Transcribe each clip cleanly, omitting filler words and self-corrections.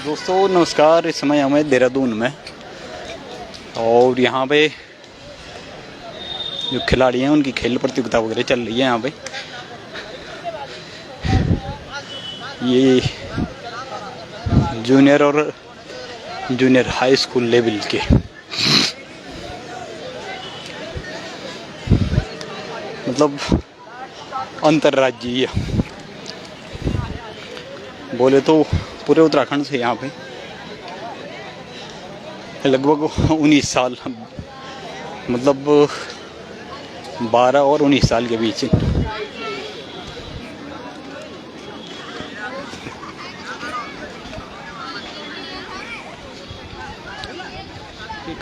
दोस्तों नमस्कार। इस समय हमें देहरादून में और यहाँ पे जो खिलाड़ी हैं उनकी खेल प्रतियोगिता वगैरह चल रही है। यहाँ पे ये जूनियर और जूनियर हाई स्कूल लेवल के मतलब अंतर्राज्यीय बोले तो पूरे उत्तराखंड से यहाँ पे लगभग 19 साल मतलब 12 और 19 साल के बीच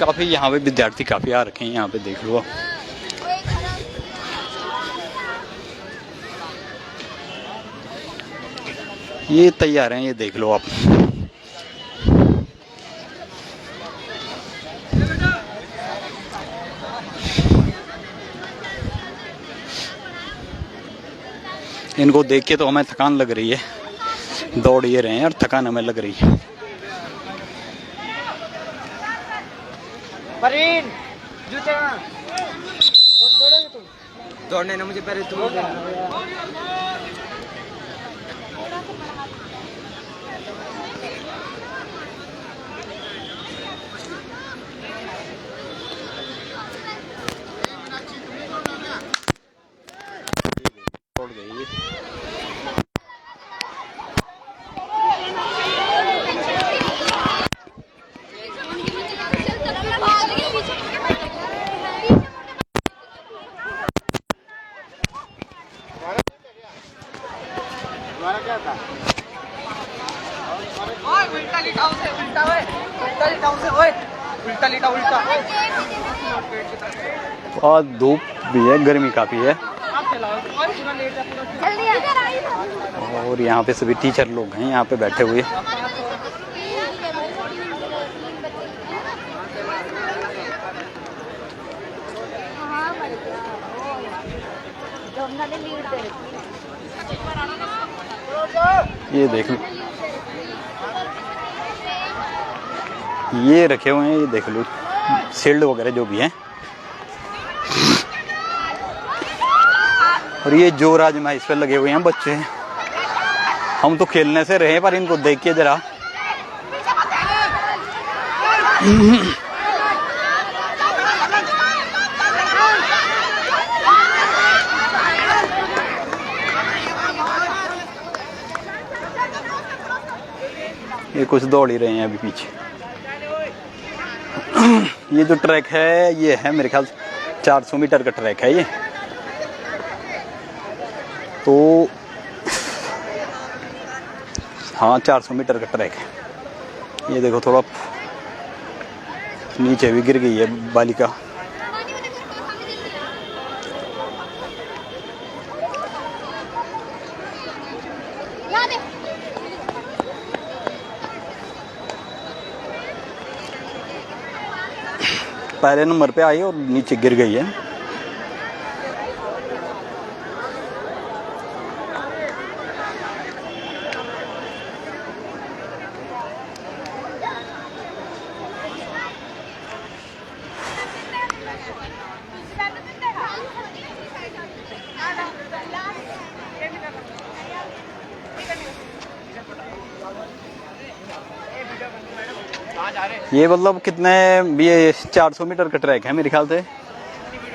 काफ़ी यहाँ पे विद्यार्थी काफ़ी आ रखे हैं। यहाँ पे देख लो ये तैयार हैं, ये देख लो आप। इनको देख के तो हमें थकान लग रही है, दौड़ ये रहे हैं और थकान हमें लग रही है। परवीन जूते दौड़ोगे तुम? दौड़ने ना मुझे पहले तुम दौड़ गई। क्या था? उल्टा लिटा उसे, उल्टा ओए, उल्टा लिटा उसे ओए, उल्टा लिटा उल्टा। और धूप भी है, गर्मी काफ़ी है और यहाँ पे सभी टीचर लोग हैं यहाँ पे बैठे हुए। ये देख लो, ये रखे हुए हैं, ये देख लो शील्ड वगैरह जो भी हैं। और ये जोर आजमा इस पे लगे हुए हैं बच्चे। हम तो खेलने से रहे पर इनको देख के जरा ये कुछ दौड़ ही रहे हैं अभी पीछे। ये जो ट्रैक है ये है मेरे ख्याल 400 मीटर का ट्रैक है ये। तो हाँ 400 मीटर का ट्रैक है। ये देखो थोड़ा नीचे भी गिर गई है बालिका। पहले नंबर पे आई और नीचे गिर गई है। ये मतलब कितने ये 400 मीटर का ट्रैक है मेरे ख्याल से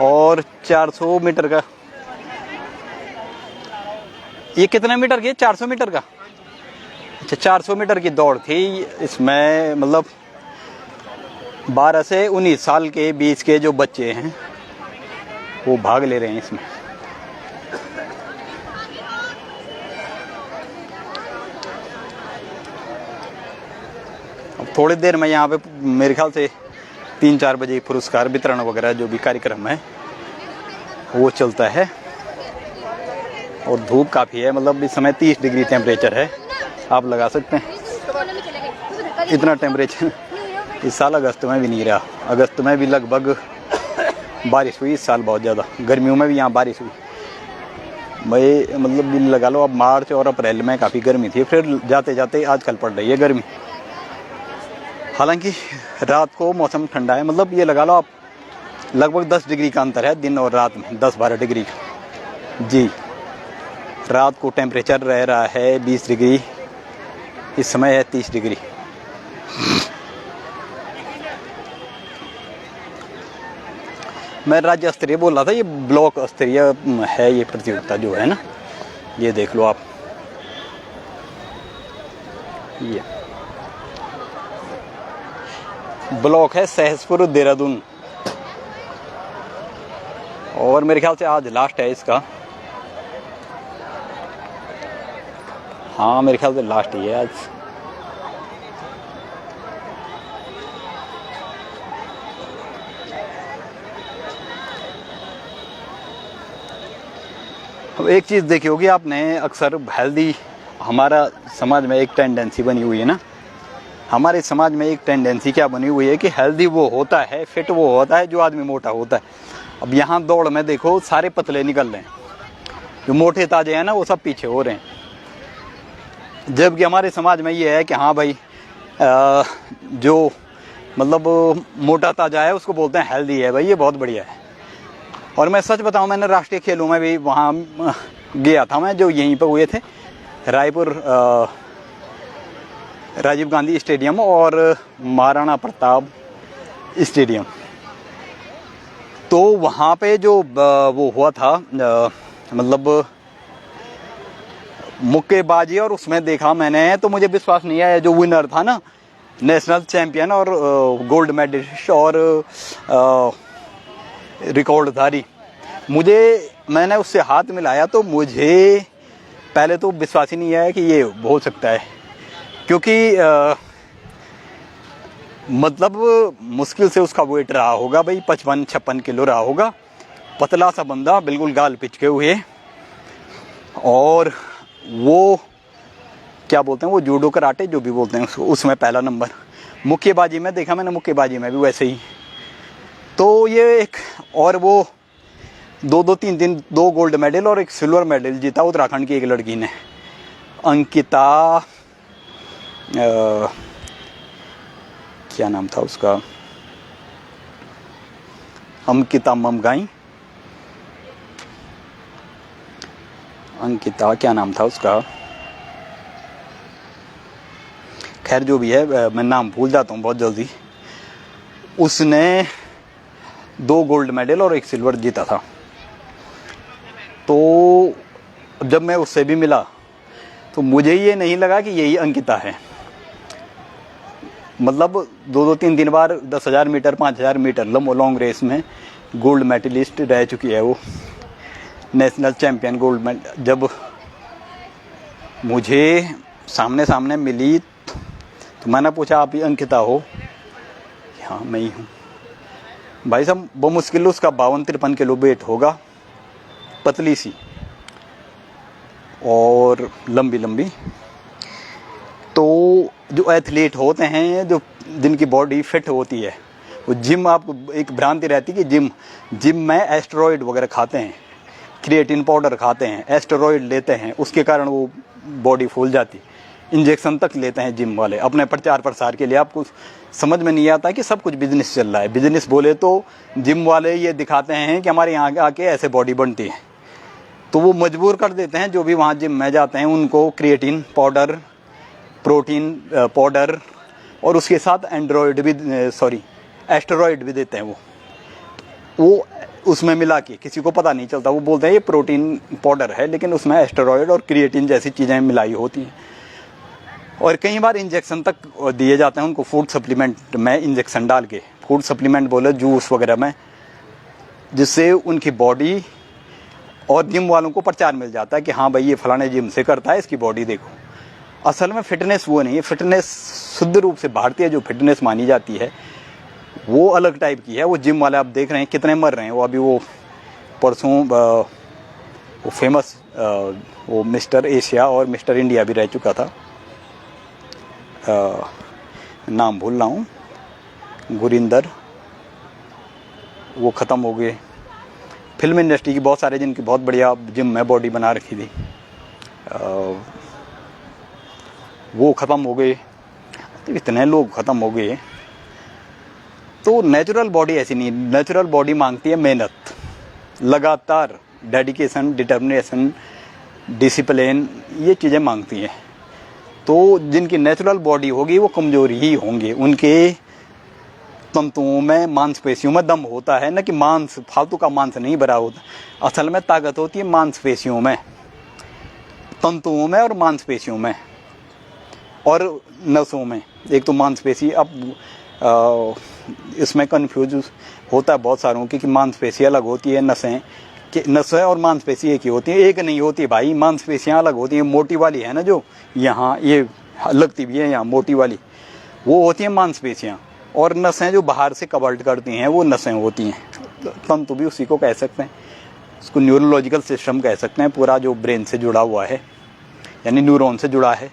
और 400 मीटर का ये कितने मीटर की 400 मीटर का अच्छा 400 मीटर की दौड़ थी। इसमें मतलब 12 से 19 साल के बीच के जो बच्चे हैं वो भाग ले रहे हैं इसमें। थोड़ी देर में यहाँ पे मेरे ख्याल से 3-4 बजे पुरस्कार वितरण वगैरह जो भी कार्यक्रम है वो चलता है। और धूप काफ़ी है, मतलब इस समय 30 डिग्री टेम्परेचर है, आप लगा सकते हैं। इतना टेम्परेचर इस साल अगस्त में भी नहीं रहा। अगस्त में भी लगभग बारिश हुई इस साल, बहुत ज़्यादा। गर्मियों में भी यहाँ बारिश हुई। भाई मतलब लगा लो अब मार्च और अप्रैल में काफ़ी गर्मी थी, फिर जाते जाते आजकल पड़ रही है गर्मी। हालांकि रात को मौसम ठंडा है, मतलब ये लगा लो आप लगभग 10 डिग्री का अंतर है दिन और रात में, 10-12 डिग्री का जी। रात को टेम्परेचर रह रहा है 20 डिग्री, इस समय है 30 डिग्री। मैं राज्य स्तरीय बोल रहा था, ये ब्लॉक स्तरीय है ये प्रतियोगिता जो है ना, ये देख लो आप। ये ब्लॉक है सहसपुर देहरादून, और मेरे ख्याल से आज लास्ट है इसका। हाँ मेरे ख्याल से लास्ट ही है आज। अब एक चीज़ देखी होगी आपने, अक्सर हेल्दी हमारा समाज में एक टेंडेंसी बनी हुई है ना, हमारे समाज में एक टेंडेंसी क्या बनी हुई है कि हेल्दी वो होता है, फिट वो होता है जो आदमी मोटा होता है। अब यहाँ दौड़ में देखो सारे पतले निकल रहे हैं, जो मोटे ताजे हैं ना वो सब पीछे हो रहे हैं। जबकि हमारे समाज में ये है कि हाँ भाई जो मतलब मोटा ताजा है उसको बोलते हैं हेल्दी है, भाई ये बहुत बढ़िया है। और मैं सच बताऊं, मैंने राष्ट्रीय खेलों में भी वहाँ गया था मैं, जो यहीं पर हुए थे, रायपुर राजीव गांधी स्टेडियम और महाराणा प्रताप स्टेडियम। तो वहाँ पे जो वो हुआ था मतलब मुक्केबाजी, और उसमें देखा मैंने तो मुझे विश्वास नहीं आया, जो विनर था ना, नेशनल चैंपियन और गोल्ड मेडलिस्ट और रिकॉर्डधारी, मैंने उससे हाथ मिलाया तो मुझे पहले तो विश्वास ही नहीं आया कि ये हो सकता है, क्योंकि मतलब मुश्किल से उसका वेट रहा होगा भाई 55-56 किलो रहा होगा, पतला सा बंदा, बिल्कुल गाल पिचके हुए। और वो क्या बोलते हैं, वो जूडो कराटे जो भी बोलते हैं उसको, उसमें पहला नंबर। मुक्केबाजी में देखा मैंने, मुक्केबाजी में भी वैसे ही। तो ये एक, और वो 2 गोल्ड मेडल और 1 सिल्वर मेडल जीता उत्तराखंड की एक लड़की ने, अंकिता क्या नाम था उसका, अंकिता ममगाई, अंकिता क्या नाम था उसका, खैर जो भी है, मैं नाम भूल जाता हूँ बहुत जल्दी। उसने 2 गोल्ड मेडल और 1 सिल्वर जीता था। तो जब मैं उससे भी मिला तो मुझे ये नहीं लगा कि यही अंकिता है। मतलब 2-3 दिन बाद 10,000 मीटर 5,000 मीटर लॉन्ग रेस में गोल्ड मेडलिस्ट रह चुकी है वो, नेशनल चैंपियन गोल्ड मेडल। जब मुझे सामने मिली तो मैंने पूछा, आप ही अंकिता हो? हाँ मैं ही हूँ। भाई साहब वो मुश्किल उसका 52-53 किलो वेट होगा, पतली सी और लंबी। तो जो एथलीट होते हैं, जो जिनकी बॉडी फिट होती है, वो जिम, आपको एक भ्रांति रहती है कि जिम में एस्टेरॉइड वगैरह खाते हैं, क्रिएटिन पाउडर खाते हैं, एस्टेरॉइड लेते हैं, उसके कारण वो बॉडी फूल जाती। इंजेक्शन तक लेते हैं जिम वाले अपने प्रचार प्रसार के लिए। आपको समझ में नहीं आता कि सब कुछ बिजनेस चल रहा है। बिजनेस बोले तो जिम वाले ये दिखाते हैं कि हमारे यहाँ आके ऐसे बॉडी बनती है, तो वो मजबूर कर देते हैं जो भी वहाँ जिम में जाते हैं उनको क्रिएटिन पाउडर, प्रोटीन पाउडर और उसके साथ एस्टेरॉइड भी देते हैं। वो उसमें मिला के, किसी को पता नहीं चलता, वो बोलते हैं ये प्रोटीन पाउडर है, लेकिन उसमें एस्टेरॉइड और क्रिएटिन जैसी चीज़ें मिलाई होती हैं। और कई बार इंजेक्शन तक दिए जाते हैं उनको, फूड सप्लीमेंट में इंजेक्शन डाल के, फूड सप्लीमेंट बोले जूस वगैरह में, जिससे उनकी बॉडी और जिम वालों को प्रचार मिल जाता है कि हाँ भाई ये फलाने जिम से करता है, इसकी बॉडी देखो। असल में फिटनेस वो नहीं है। फिटनेस शुद्ध रूप से भारतीय जो फिटनेस मानी जाती है वो अलग टाइप की है। वो जिम वाले आप देख रहे हैं कितने मर रहे हैं। वो अभी वो परसों वो फेमस वो मिस्टर एशिया और मिस्टर इंडिया भी रह चुका था, नाम भूल रहा हूँ, गुरिंदर, वो ख़त्म हो गए। फिल्म इंडस्ट्री की बहुत सारे जिनकी बहुत बढ़िया जिम में बॉडी बना रखी थी, वो ख़त्म हो गए। इतने लोग ख़त्म हो गए। तो नेचुरल बॉडी ऐसी नहीं, नेचुरल बॉडी मांगती है मेहनत, लगातार डेडिकेशन, डिटर्मिनेशन, डिसिप्लिन, ये चीज़ें मांगती हैं। तो जिनकी नेचुरल बॉडी होगी वो कमज़ोर ही होंगे, उनके तंतुओं में, मांसपेशियों में दम होता है, न कि मांस, फालतू का मांस नहीं भरा होता। असल में ताकत होती है मांसपेशियों में, तंतुओं में और मांसपेशियों में और नसों में। एक तो मांसपेशी, अब इसमें कन्फ्यूज होता है बहुत सारों की कि मांसपेशी अलग होती है, नसें कि नसें और मांसपेशी एक ही होती है। एक नहीं होती भाई, मांसपेशियाँ अलग होती हैं। मोटी वाली है ना जो यहाँ ये लगती भी है, यहाँ मोटी वाली, वो होती हैं मांसपेशियाँ, और नसें जो बाहर से कवर्ड करती हैं वो नसें होती हैं। तंतु भी उसी को कह सकते हैं, उसको न्यूरोलॉजिकल सिस्टम कह सकते हैं, पूरा जो ब्रेन से जुड़ा हुआ है, यानी न्यूरॉन से जुड़ा है।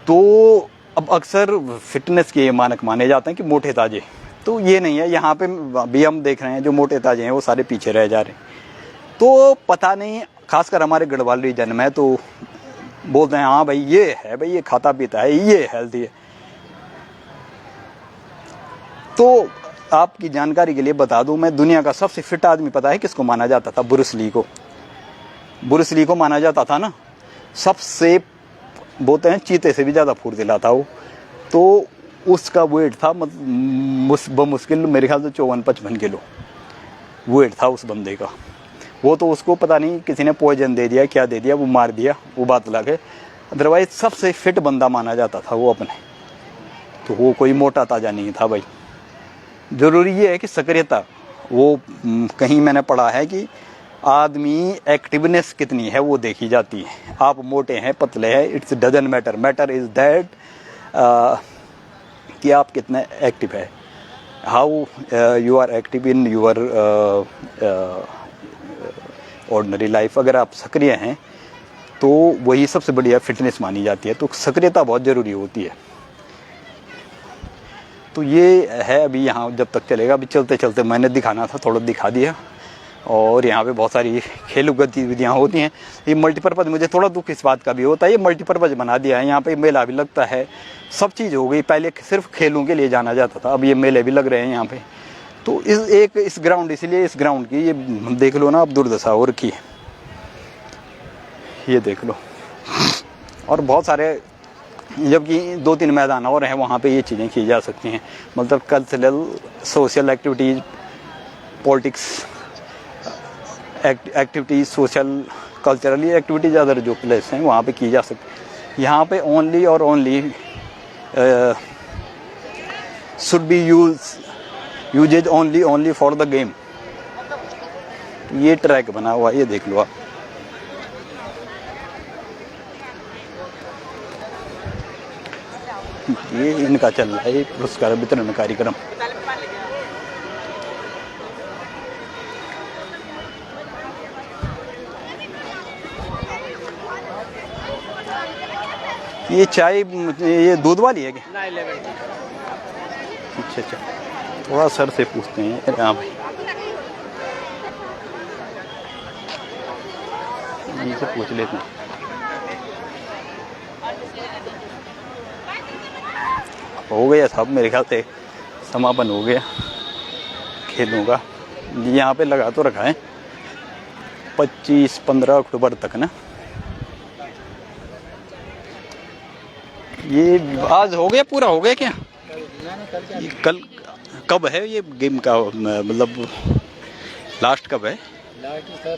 तो अब अक्सर फिटनेस के ये मानक माने जाते हैं कि मोटे ताजे, तो ये नहीं है। यहाँ पे भी हम देख रहे हैं जो मोटे ताजे हैं वो सारे पीछे रह जा रहे हैं। तो पता नहीं, खासकर हमारे गढ़वाल रीजन में तो बोलते हैं हाँ भाई ये है, भाई ये खाता पीता है, ये हेल्थी है। तो आपकी जानकारी के लिए बता दूं, मैं दुनिया का सबसे फिट आदमी पता है किसको माना जाता था? ब्रूस ली को। ब्रूस ली को माना जाता था ना सबसे, बोलते हैं चीते से भी ज़्यादा फुर्तीला था वो। तो उसका वेट था बमुश्किल मेरे ख्याल से 54-55 किलो वेट था उस बंदे का। वो तो उसको पता नहीं किसी ने पॉइजन दे दिया, क्या दे दिया, वो मार दिया, वो बात अलग है। अदरवाइज सबसे फिट बंदा माना जाता था वो अपने। तो वो कोई मोटा ताजा नहीं था भाई। ज़रूरी ये है कि सक्रियता, वो कहीं मैंने पढ़ा है कि आदमी एक्टिवनेस कितनी है वो देखी जाती है। आप मोटे हैं, पतले हैं, it's doesn't matter, matter is that कि आप कितने एक्टिव है, how you are active in your ordinary life. अगर आप सक्रिय हैं तो वही सबसे बढ़िया फिटनेस मानी जाती है। तो सक्रियता बहुत ज़रूरी होती है। तो ये है अभी यहाँ जब तक चलेगा। अभी चलते चलते मैंने दिखाना था, थोड़ा दिखा दिया। और यहाँ पे बहुत सारी खेल गतिविधियाँ होती हैं। ये मल्टीपर्पज़, मुझे थोड़ा दुख इस बात का भी होता है, ये मल्टीपर्पज़ बना दिया है। यहाँ पे मेला भी लगता है, सब चीज़ हो गई। पहले सिर्फ खेलों के लिए जाना जाता था, अब ये मेले भी लग रहे हैं यहाँ पे। तो इस ग्राउंड, इसलिए इस ग्राउंड की ये देख लो ना, अब दुर्दशा हो रखी है, ये देख लो। और बहुत सारे, जबकि 2-3 मैदान और हैं वहाँ पे ये चीज़ें की जा सकती हैं। मतलब cultural, social activities, politics activities, social cultural activities, other जो प्लेस हैं वहाँ पे की जा सकती। यहाँ पे ओनली और only should be uses only for the game. ये ट्रैक बना हुआ है, ये देख लो आप। ये इनका चल रहा है पुरस्कार वितरण कार्यक्रम। ये चाय, ये दूध वाली है क्या? अच्छा, थोड़ा सर से पूछते हैं। हाँ भाई, इनसे पूछ लेते हैं। हो गया साहब, मेरे ख्याल से समापन हो गया खेलों का। यहाँ पे लगा तो रखा है 25-15 अक्टूबर तक ना। ये आज हो गया, पूरा हो गया क्या? ये कल कब है ये गेम का, मतलब लास्ट कब है? लास्ट सर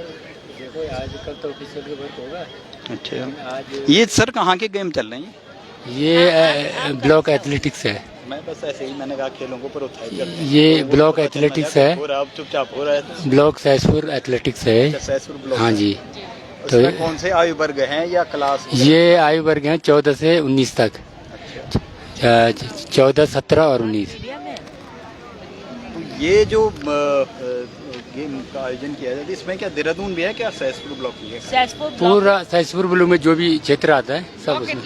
देखो, आज कल तो ऑफिशियल के वर्क होगा। अच्छा, आज ये सर कहाँ के गेम चल रहे हैं? ये ब्लॉक एथलेटिक्स है। मैं बस ऐसे ही, मैंने कहा खेलों को प्रोत्साहित करते हैं। ये ब्लॉक एथलेटिक्स है, चुपचाप हो रहा है। ब्लॉक सहसपुर एथलेटिक्स है। सहसपुर ब्लॉक। हाँ जी। तो कौन से आयु वर्ग हैं या क्लास? ये आयु वर्ग हैं 14 से 19 तक। 14, 17 और 19। ये जो गेम का आयोजन किया जाता है, इसमें क्या देहरादून भी है क्या? सहसपुर ब्लॉक भी है? पूरा सहसपुर ब्लॉक में जो भी क्षेत्र आता है सब उसमें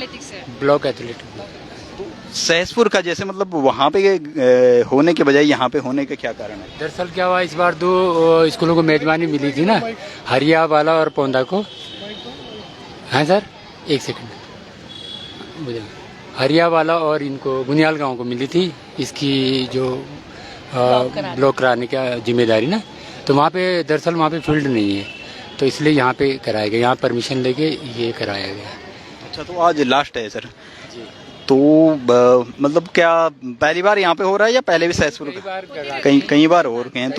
ब्लॉक एथलेटिक्स। सहसपुर का जैसे, मतलब वहाँ पे होने के बजाय यहाँ पे होने का क्या कारण है? दरअसल क्या हुआ, इस बार 2 स्कूलों को मेजबानी मिली थी ना, हरिया वाला और पौंदा को। हाँ सर, 1 सेकंड मुझे। हरियावाला और इनको बुनियाल गांव को मिली थी इसकी जो ब्लॉक कराने का जिम्मेदारी ना। तो वहाँ पे दरअसल वहाँ पे फील्ड नहीं है, तो इसलिए यहाँ पे कराया गया, यहाँ परमिशन लेके ये कराया गया। अच्छा, तो आज लास्ट है सर? तो मतलब क्या पहली बार यहाँ पे हो रहा है या पहले भी सहसपुर कई बार हो रखे हैं?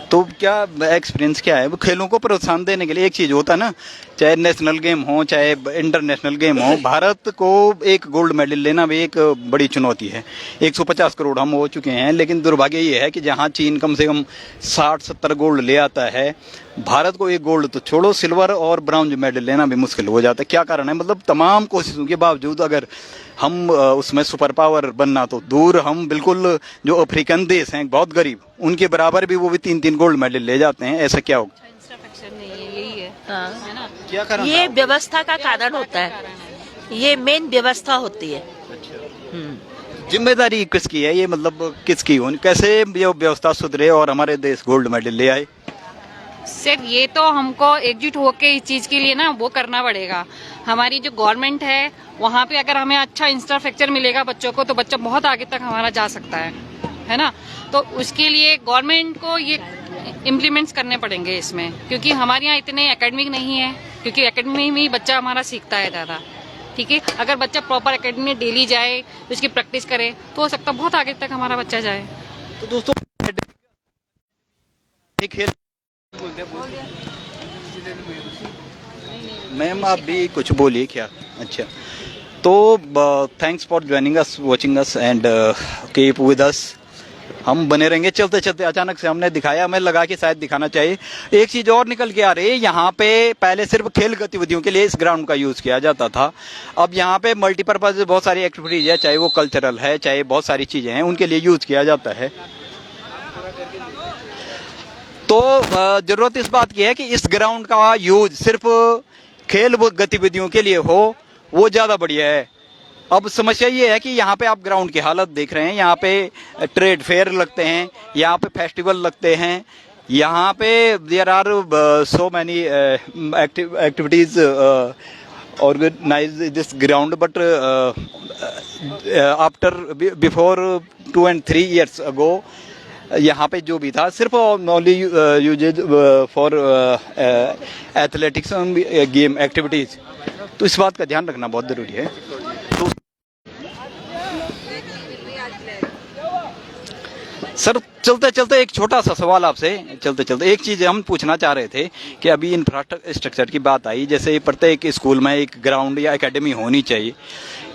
तो क्या एक्सपीरियंस क्या है? वो खेलों को प्रोत्साहन देने के लिए एक चीज होता है ना, चाहे नेशनल गेम हो चाहे इंटरनेशनल गेम हो, भारत को एक गोल्ड मेडल लेना भी एक बड़ी चुनौती है। 150 करोड़ हम हो चुके हैं, लेकिन दुर्भाग्य ये है कि जहाँ चीन कम से कम 60-70 गोल्ड ले आता है, भारत को एक गोल्ड तो छोड़ो, सिल्वर और ब्रॉन्ज मेडल लेना भी मुश्किल हो जाता है। क्या कारण है? मतलब तमाम कोशिशों के बावजूद अगर हम उसमें सुपर पावर बनना तो दूर, हम बिल्कुल जो अफ्रीकन देश हैं बहुत गरीब, उनके बराबर भी वो भी 3-3 गोल्ड मेडल ले जाते हैं। ऐसा क्या होगा? यही है, है ना? क्या कारण? ये व्यवस्था का कारण होता है, ये मेन व्यवस्था होती है। जिम्मेदारी किसकी है ये? मतलब किसकी हो? कैसे ये व्यवस्था सुधरे और हमारे देश गोल्ड मेडल ले आए? सिर्फ ये तो हमको एकजुट होके इस चीज के लिए ना वो करना पड़ेगा। हमारी जो गवर्नमेंट है वहाँ पे अगर हमें अच्छा इंफ्रास्ट्रक्चर मिलेगा बच्चों को, तो बच्चा बहुत आगे तक हमारा जा सकता है ना? तो उसके लिए गवर्नमेंट को ये इम्प्लीमेंट्स करने पड़ेंगे इसमें, क्योंकि हमारे यहाँ इतने एकेडमिक नहीं है, क्योंकि एकेडमी में ही बच्चा हमारा सीखता है ज़्यादा। ठीक है, अगर बच्चा प्रॉपर एकेडमी में डेली जाए, उसकी प्रैक्टिस करे, तो हो सकता है बहुत आगे तक हमारा बच्चा जाए। तो दोस्तों खेल मैम आप भी कुछ बोलिए क्या? अच्छा, तो thanks for joining us, watching us and keep with us. हम बने रहेंगे। चलते चलते अचानक से हमने दिखाया, हमें लगा कि शायद दिखाना चाहिए। एक चीज और निकल के आ रही है, यहाँ पे पहले सिर्फ खेल गतिविधियों के लिए इस ग्राउंड का यूज किया जाता था, अब यहाँ पे मल्टीपर्पज बहुत सारी एक्टिविटीज है, चाहे वो कल्चरल है चाहे बहुत सारी चीजें हैं, उनके लिए यूज किया जाता है। तो जरूरत इस बात की है कि इस ग्राउंड का यूज सिर्फ खेल गतिविधियों के लिए हो, वो ज्यादा बढ़िया है। अब समस्या ये है कि यहाँ पे आप ग्राउंड की हालत देख रहे हैं, यहाँ पे ट्रेड फेयर लगते हैं, यहाँ पे फेस्टिवल लगते हैं, यहाँ पे there are so many activities organise this ground, but after before 2 and 3 years ago यहाँ पे जो भी था सिर्फ only uses for athletics game activities. तो इस बात का ध्यान रखना बहुत जरूरी है। तो सर चलते चलते एक छोटा सा सवाल आपसे, चलते चलते एक चीज हम पूछना चाह रहे थे कि अभी इंफ्रास्ट्रक्चर की बात आई, जैसे प्रत्येक स्कूल में एक ग्राउंड या एकेडमी होनी चाहिए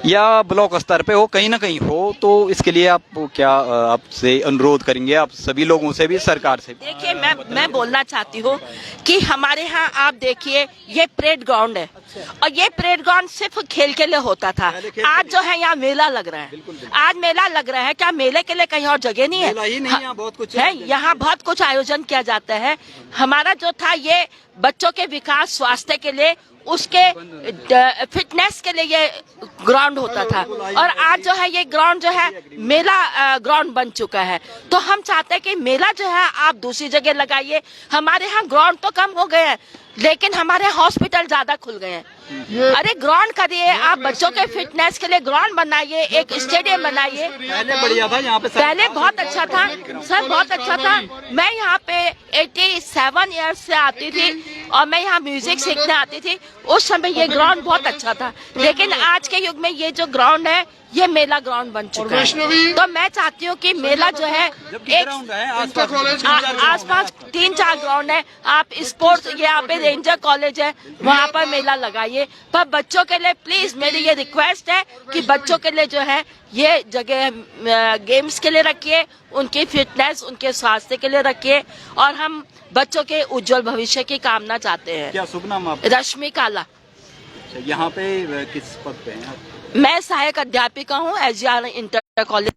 या ब्लॉक स्तर पे हो, कहीं ना कहीं हो, तो इसके लिए आप क्या आपसे अनुरोध करेंगे, आप सभी लोगों से भी सरकार से भी? देखिए, मैं बोलना चाहती हूँ कि हमारे यहाँ आप देखिए ये परेड ग्राउंड है, और ये परेड ग्राउंड सिर्फ खेल के लिए होता था। आज जो है यहाँ मेला लग रहा है, आज मेला लग रहा है। क्या मेले के लिए कहीं और जगह नहीं है? यहाँ बहुत कुछ है, यहाँ बहुत कुछ आयोजन किया जाता है। हमारा जो था ये बच्चों के विकास स्वास्थ्य के लिए, उसके फिटनेस के लिए ये ग्राउंड होता था, और आज जो है ये ग्राउंड जो है मेला ग्राउंड बन चुका है। तो हम चाहते हैं कि मेला जो है आप दूसरी जगह लगाइए। हमारे यहाँ ग्राउंड तो कम हो गए हैं, लेकिन हमारे हॉस्पिटल ज्यादा खुल गए हैं। अरे ग्राउंड करिए, आप बच्चों के फिटनेस के लिए ग्राउंड बनाइए, एक स्टेडियम बनाइए। पहले बढ़िया था यहाँ पे, पहले बहुत अच्छा था सर, बहुत अच्छा था। मैं यहाँ पे 87 ईयर्स से आती थी और मैं यहाँ म्यूजिक सीखने आती थी। उस समय ये ग्राउंड बहुत अच्छा था, लेकिन आज के युग में ये जो ग्राउंड है ये मेला ग्राउंड बन चुका है। तो मैं चाहती हूँ कि मेला जो है एक आसपास 3-4 ग्राउंड है, आप स्पोर्ट्स, ये यहाँ पे रेंजर कॉलेज है, वहाँ पर मेला लगाइए। पर बच्चों के लिए प्लीज मेरी ये रिक्वेस्ट है कि बच्चों के लिए जो है ये जगह गेम्स के लिए रखिए, उनकी फिटनेस उनके स्वास्थ्य के लिए रखिए, और हम बच्चों के उज्जवल भविष्य की कामना चाहते हैं। क्या शुभ नाम आपका? रश्मि काला। यहाँ पे किस पद पे हैं आप? मैं सहायक अध्यापिका हूँ SGR इंटर कॉलेज।